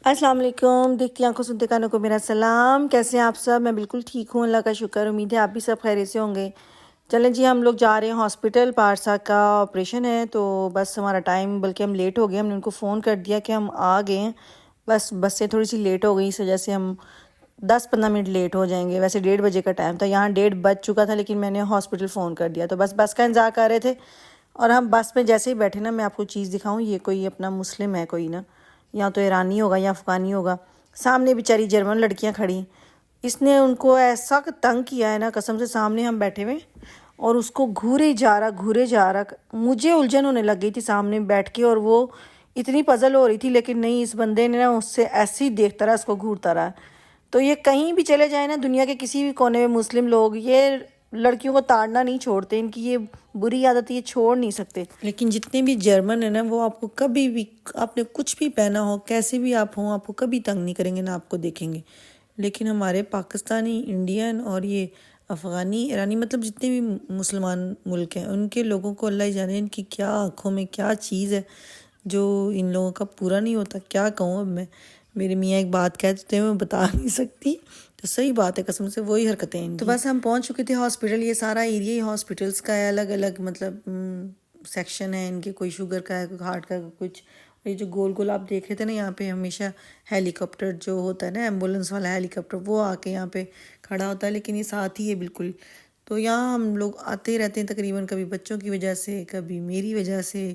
السلام علیکم، دیکھتی آنکھوں سنتے کانوں کو میرا سلام۔ کیسے ہیں آپ سب؟ میں بالکل ٹھیک ہوں، اللہ کا شکر۔ امید ہے آپ بھی سب خیریت سے ہوں گے۔ چلیں جی، ہم لوگ جا رہے ہیں ہاسپٹل، پارسا کا آپریشن ہے، تو بس ہمارا ٹائم، بلکہ ہم لیٹ ہو گئے۔ ہم نے ان کو فون کر دیا کہ ہم آ گئے ہیں، بس بس سے تھوڑی سی لیٹ ہو گئی، اس وجہ سے ہم 10-15 منٹ لیٹ ہو جائیں گے۔ ویسے 1:30 بجے کا ٹائم تھا، یہاں 1:30 بج چکا تھا، لیکن میں نے ہاسپٹل فون کر دیا، تو بس بس کا انتظار کر رہے تھے۔ اور ہم بس میں جیسے ہی بیٹھے نا، میں آپ کو چیز دکھاؤں، یہ کوئی اپنا مسلم ہے کوئی نا، یا تو ایرانی ہوگا یا افغانی ہوگا۔ سامنے بیچاری جرمن لڑکیاں کھڑی، اس نے ان کو ایسا تنگ کیا ہے نا، قسم سے، سامنے ہم بیٹھے ہوئے اور اس کو گھورے جا رہا۔ مجھے الجھن ہونے لگ گئی تھی سامنے بیٹھ کے، اور وہ اتنی پزل ہو رہی تھی، لیکن نہیں، اس بندے نے نا اس سے ایسے ہی دیکھتا رہا، اس کو گھورتا رہا۔ تو یہ کہیں بھی چلے جائیں نا، دنیا کے کسی بھی کونے میں، مسلم لوگ یہ لڑکیوں کو تاڑنا نہیں چھوڑتے، ان کی یہ بری عادت یہ چھوڑ نہیں سکتے۔ لیکن جتنے بھی جرمن ہیں نا، وہ آپ کو کبھی بھی، آپ نے کچھ بھی پہنا ہو، کیسے بھی آپ ہوں، آپ کو کبھی تنگ نہیں کریں گے، نہ آپ کو دیکھیں گے۔ لیکن ہمارے پاکستانی، انڈین اور یہ افغانی، ایرانی، مطلب جتنے بھی مسلمان ملک ہیں، ان کے لوگوں کو اللہ ہی جانے ان کی کیا آنکھوں میں کیا چیز ہے جو ان لوگوں کا پورا نہیں ہوتا۔ کیا کہوں اب میں، میرے میاں ایک بات کہہ دیتے ہیں، میں بتا نہیں سکتی، تو صحیح بات ہے، قسم سے وہی حرکتیں ہیں ان کی۔ تو بس ہم پہنچ چکے تھے ہاسپٹل۔ یہ سارا ایریا ہی ہاسپٹلس کا ہے، الگ الگ مطلب سیکشن ہے ان کے، کوئی شوگر کا ہے، کوئی ہارٹ کا، کچھ۔ یہ جو گول گول آپ دیکھ رہے تھے نا، یہاں پہ ہمیشہ ہیلی کاپٹر جو ہوتا ہے نا، ایمبولینس والا ہیلی کاپٹر، وہ آ کے یہاں پہ کھڑا ہوتا ہے، لیکن یہ ساتھ ہی ہے بالکل۔ تو یہاں ہم لوگ آتے رہتے ہیں تقریباً، کبھی بچوں کی وجہ سے، کبھی میری وجہ سے،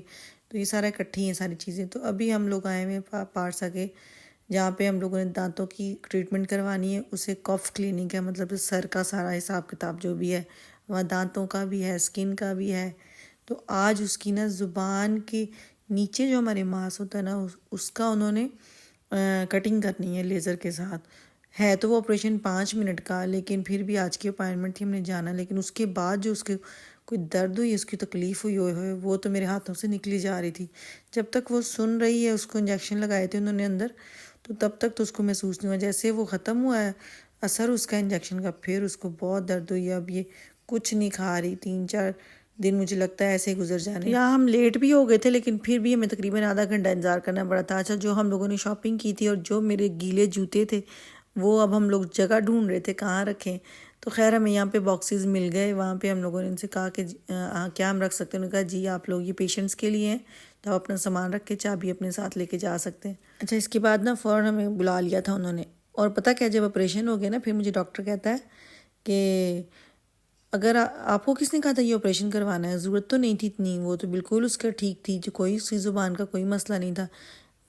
تو یہ سارا اکٹھی ہیں ساری چیزیں۔ تو ابھی ہم لوگ آئے ہوئے پارسا کے، جہاں پہ ہم لوگوں نے دانتوں کی ٹریٹمنٹ کروانی ہے، اسے کف کلینک ہے، مطلب سر کا سارا حساب کتاب جو بھی ہے، وہاں دانتوں کا بھی ہے، اسکن کا بھی ہے۔ تو آج اس کی نا زبان کے نیچے جو ہمارے ماس ہوتا ہے نا، اس کا انہوں نے کٹنگ کرنی ہے لیزر کے ساتھ۔ ہے تو وہ آپریشن 5 منٹ کا، لیکن پھر بھی آج کی اپائنٹمنٹ تھی، ہم نے جانا، لیکن اس کے بعد جو اس کے کوئی درد ہوئی، اس کی تکلیف ہوئی ہوئے، وہ تو میرے ہاتھوں سے نکلی جا رہی تھی۔ جب تک وہ سن رہی ہے، اس کو انجیکشن لگائے تھے انہوں نے اندر، تو تب تک تو اس کو محسوس نہیں ہوا۔ جیسے وہ ختم ہوا ہے اثر اس کا انجیکشن کا، پھر اس کو بہت درد ہوئی ہے۔ اب یہ کچھ نہیں کھا رہی، 3-4 دن مجھے لگتا ہے ایسے ہی گزر جانے۔ یہاں ہم لیٹ بھی ہو گئے تھے، لیکن پھر بھی ہمیں تقریباً آدھا گھنٹہ انتظار کرنا پڑا تھا۔ اچھا، جو ہم لوگوں نے شاپنگ کی تھی اور جو میرے گیلے جوتے تھے، وہ اب ہم لوگ جگہ ڈھونڈ رہے تھے کہاں رکھیں، تو خیر ہمیں یہاں پہ باکسز مل گئے۔ وہاں پہ ہم لوگوں نے ان سے کہا کہ کیا ہم رکھ سکتے ہیں؟ انہوں نے کہا جی آپ لوگ یہ پیشنٹس کے لیے ہیں، تو آپ اپنا سامان رکھ کے چابی اپنے ساتھ لے کے جا سکتے ہیں۔ اچھا، اس کے بعد نا فوراً ہمیں بلا لیا تھا انہوں نے، اور پتہ کیا، جب آپریشن ہو گیا نا، پھر مجھے ڈاکٹر کہتا ہے کہ اگر آپ کو کس نے کہا تھا یہ آپریشن کروانا ہے، ضرورت تو نہیں تھی اتنی، وہ تو بالکل اس کا ٹھیک تھی، جو کوئی اس کی زبان کا کوئی مسئلہ نہیں تھا۔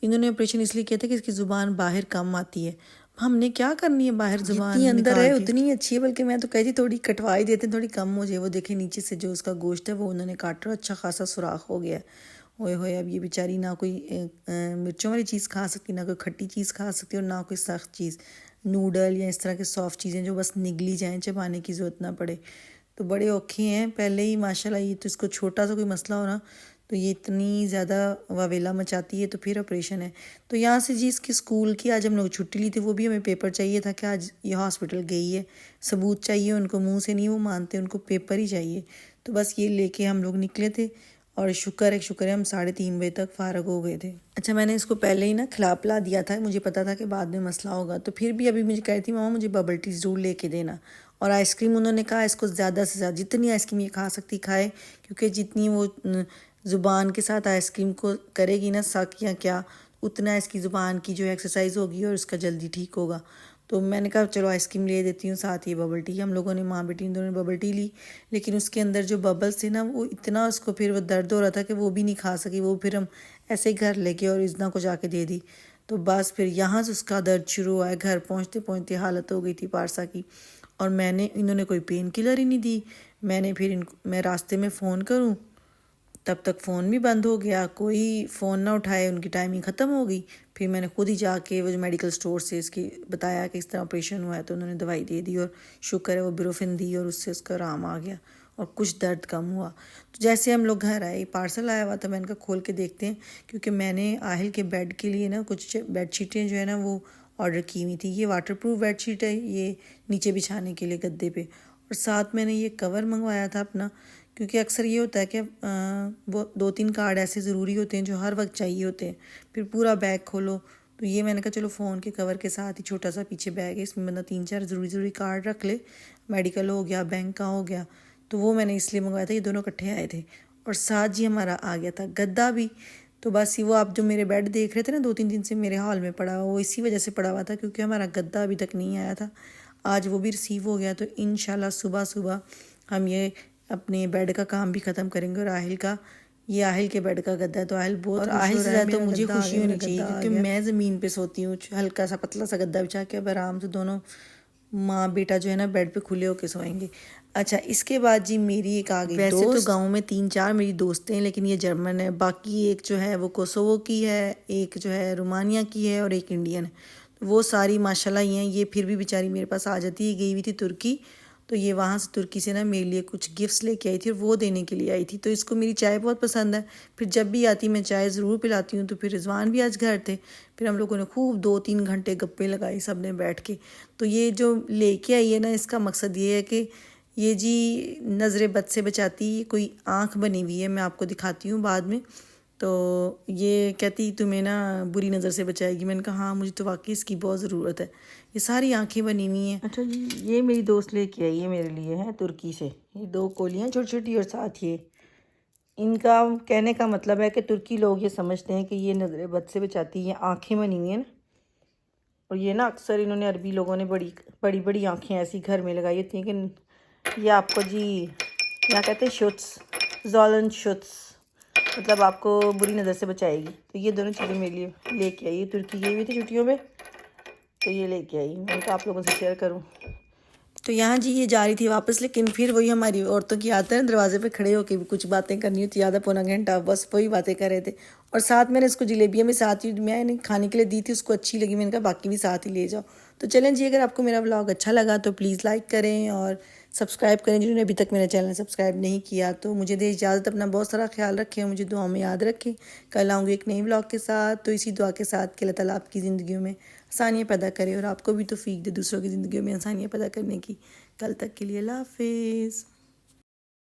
انہوں نے آپریشن اس لیے کیا تھا کہ اس کی زبان باہر کم آتی ہے۔ ہم نے کیا کرنی ہے باہر زبان جتنی اندر ہے اتنی ہی اچھی ہے، بلکہ میں تو کہتی تھوڑی کٹوا ہی دیتے ہیں، تھوڑی کم ہو جائے۔ وہ دیکھیں نیچے سے جو اس کا گوشت ہے وہ انہوں نے کاٹ رہا، اچھا خاصا سوراخ ہو گیا ہے۔ ہوئے ہوئے، اب یہ بیچاری نہ کوئی مرچوں والی چیز کھا سکتی، نہ کوئی کھٹی چیز کھا سکتی، اور نہ کوئی سخت چیز، نوڈل یا اس طرح کے سافٹ چیزیں جو بس نگلی جائیں، چبانے کی ضرورت نہ پڑے۔ تو بڑے اوکھے ہیں پہلے ہی ماشاءاللہ۔ یہ تو اس کو چھوٹا سا کوئی مسئلہ ہو نا، تو یہ اتنی زیادہ واویلا مچاتی ہے، تو پھر آپریشن ہے۔ تو یہاں سے جی اس کی اسکول کی آج ہم لوگ چھٹی لی تھی، وہ بھی ہمیں پیپر چاہیے تھا کہ آج یہ ہاسپٹل گئی ہے، ثبوت چاہیے ان کو، منہ سے نہیں وہ مانتے، ان کو پیپر ہی چاہیے۔ تو بس یہ لے کے ہم لوگ نکلے تھے، اور شکر ہے ہم 3:30 بجے تک فارغ ہو گئے تھے۔ اچھا، میں نے اس کو پہلے ہی نا کھلا پلا دیا تھا، مجھے پتا تھا کہ بعد میں مسئلہ ہوگا، تو پھر بھی ابھی مجھے کہہ رہی تھی ماما مجھے ببل ٹی ضرور لے کے دینا، اور آئس کریم انہوں نے کہا اس کو زیادہ سے زیادہ جتنی آئس کریم یہ کھا سکتی کھائے، کیونکہ جتنی وہ زبان کے ساتھ آئس کریم کو کرے گی نا سک یا کیا، اتنا اس کی زبان کی جو ایکسرسائز ہوگی اور اس کا جلدی ٹھیک ہوگا۔ تو میں نے کہا چلو آئس کریم لے دیتی ہوں، ساتھ ہی ببل ٹی۔ ہم لوگوں نے، ماں بیٹی دونوں نے ببل ٹی لی، لیکن اس کے اندر جو ببلز تھے نا، وہ اتنا اس کو پھر وہ درد ہو رہا تھا کہ وہ بھی نہیں کھا سکی، وہ پھر ہم ایسے ہی گھر لے گئے اور اذنا کو جا کے دے دی۔ تو بس پھر یہاں سے اس کا درد شروع ہوا ہے، گھر پہنچتے پہنچتے حالت ہو گئی تھی پارسا کی، اور انہوں نے کوئی پین کلر ہی نہیں دی۔ میں راستے میں فون کروں، تب تک فون بھی بند ہو گیا، کوئی فون نہ اٹھائے، ان کی ٹائمنگ ختم ہو گئی۔ پھر میں نے خود ہی جا کے وہ میڈیکل سٹور سے اس کی بتایا کہ اس طرح آپریشن ہوا ہے، تو انہوں نے دوائی دے دی، اور شکر ہے وہ بروفن دی، اور اس سے اس کا آرام آ گیا اور کچھ درد کم ہوا۔ تو جیسے ہم لوگ گھر آئے، پارسل آیا ہوا تھا، میں نے کہا کھول کے دیکھتے ہیں، کیونکہ میں نے آہل کے بیڈ کے لیے نا کچھ بیڈ شیٹیں جو ہے نا وہ آرڈر کی ہوئی تھی۔ یہ واٹر پروف بیڈ شیٹ ہے، یہ نیچے بچھانے کے لیے گدے پہ، اور ساتھ میں نے یہ کور منگوایا تھا اپنا، کیونکہ اکثر یہ ہوتا ہے کہ وہ 2-3 کارڈ ایسے ضروری ہوتے ہیں جو ہر وقت چاہیے ہوتے ہیں، پھر پورا بیگ کھولو تو یہ میں نے کہا چلو فون کے کور کے ساتھ ہی چھوٹا سا پیچھے بیگ ہے، اس میں بندہ 3-4 ضروری کارڈ رکھ لے، میڈیکل ہو گیا، بینک کا ہو گیا، تو وہ میں نے اس لیے منگوایا تھا، یہ دونوں اکٹھے آئے تھے۔ اور ساتھ جی ہمارا آ گیا تھا گدا بھی۔ تو بس وہ آپ جو میرے بیڈ دیکھ رہے تھے نا 2-3 دن سے میرے ہال میں پڑا ہوا، وہ اسی وجہ سے پڑا ہوا تھا کیونکہ ہمارا گدا ابھی تک نہیں آیا تھا۔ آج وہ بھی ریسیو ہو گیا، تو انشاءاللہ صبح ہم یہ اپنے بیڈ کا کام بھی ختم کریں گے۔ اور آہل کا، یہ آہل کے بیڈ کا گدا ہے، تو آہل بہت خوش ہو رہا ہے۔ اور آہل سے زیادہ تو مجھے خوشی ہونی چاہیے کیونکہ میں زمین پہ سوتی ہوں، ہلکا سا پتلا سا گدا بچھا کے اب آرام سے دونوں ماں بیٹا جو ہے نا بیڈ پہ کھلے ہو کے سوئیں گے۔ اچھا اس کے بعد جی میری ایک آ گئی دوست، ویسے تو گاؤں میں 3-4 میری دوستیں ہیں لیکن یہ جرمن ہے، باقی ایک جو ہے وہ کوسوو کی ہے، ایک جو ہے رومانیہ کی ہے، اور ایک انڈین ہے۔ وہ ساری ماشاءاللہ ہی ہیں۔ یہ پھر بھی بیچاری میرے پاس آ جاتی ہے، گئی ہوئی تھی ترکی، تو یہ وہاں سے ترکی سے نا میرے لیے کچھ گفٹس لے کے آئی تھی اور وہ دینے کے لیے آئی تھی۔ تو اس کو میری چائے بہت پسند ہے، پھر جب بھی آتی میں چائے ضرور پلاتی ہوں۔ تو پھر رضوان بھی آج گھر تھے، پھر ہم لوگوں نے خوب 2-3 گھنٹے گپیں لگائی سب نے بیٹھ کے۔ تو یہ جو لے کے آئی ہے نا، اس کا مقصد یہ ہے کہ یہ جی نظر بد سے بچاتی، کوئی آنکھ بنی ہوئی ہے، میں آپ کو دکھاتی ہوں بعد میں۔ تو یہ کہتی تمہیں نا بری نظر سے بچائے گی، میں نے کہا ہاں مجھے تو واقعی اس کی بہت ضرورت ہے، یہ ساری آنکھیں بنی ہوئی ہیں۔ اچھا جی یہ میری دوست لے کے آئی ہے میرے لیے ہے ترکی سے، یہ 2 کولیاں چھوٹی چھوٹی، اور ساتھ یہ ان کا کہنے کا مطلب ہے کہ ترکی لوگ یہ سمجھتے ہیں کہ یہ نظر بد سے بچاتی، یہ آنکھیں بنی ہوئی ہیں نا، اور یہ نا اکثر انہوں نے عربی لوگوں نے بڑی بڑی آنکھیں ایسی گھر میں لگائی ہوتی ہیں کہ یہ آپ کو جی یہاں کہتے ہیں شوتس، زالن شوتس، مطلب آپ کو بری نظر سے بچائے گی۔ تو یہ دونوں چیزیں میرے لیے لے کے آئی، ترکی گئی ہوئی تھی چھٹیوں میں، تو یہ لے کے آئی، میں نے کہا آپ لوگوں سے شیئر کروں۔ تو یہاں جی یہ جا رہی تھی واپس، لیکن پھر وہی ہماری عورتوں کی عادت ہے، دروازے پہ کھڑے ہو کے بھی کچھ باتیں کرنی ہوتی، آدھا پونا گھنٹہ بس وہی باتیں کر رہے تھے۔ اور ساتھ میں نے اس کو جلیبیاں بھی ساتھ ہی میں نے کھانے کے لیے دی تھی، اس کو اچھی لگی، میں نے کہا باقی بھی ساتھ ہی لے جاؤ۔ تو چلیں جی، اگر آپ کو میرا ولاگ اچھا لگا تو پلیز لائک کریں اور سبسکرائب کریں، جنہوں نے ابھی تک میرا چینل سبسکرائب نہیں کیا۔ تو مجھے دے اجازت، اپنا بہت سارا خیال رکھیں، مجھے دعاؤں میں یاد رکھیں۔ کل آؤں گی ایک نئی ولاگ کے ساتھ، تو اسی دعا کے ساتھ کہ اللہ تعالیٰ آپ کی زندگیوں میں آسانیاں پیدا کرے اور آپ کو بھی توفیق دے دوسروں کی زندگیوں میں آسانیاں پیدا کرنے کی۔ کل تک کے لیے اللہ حافظ۔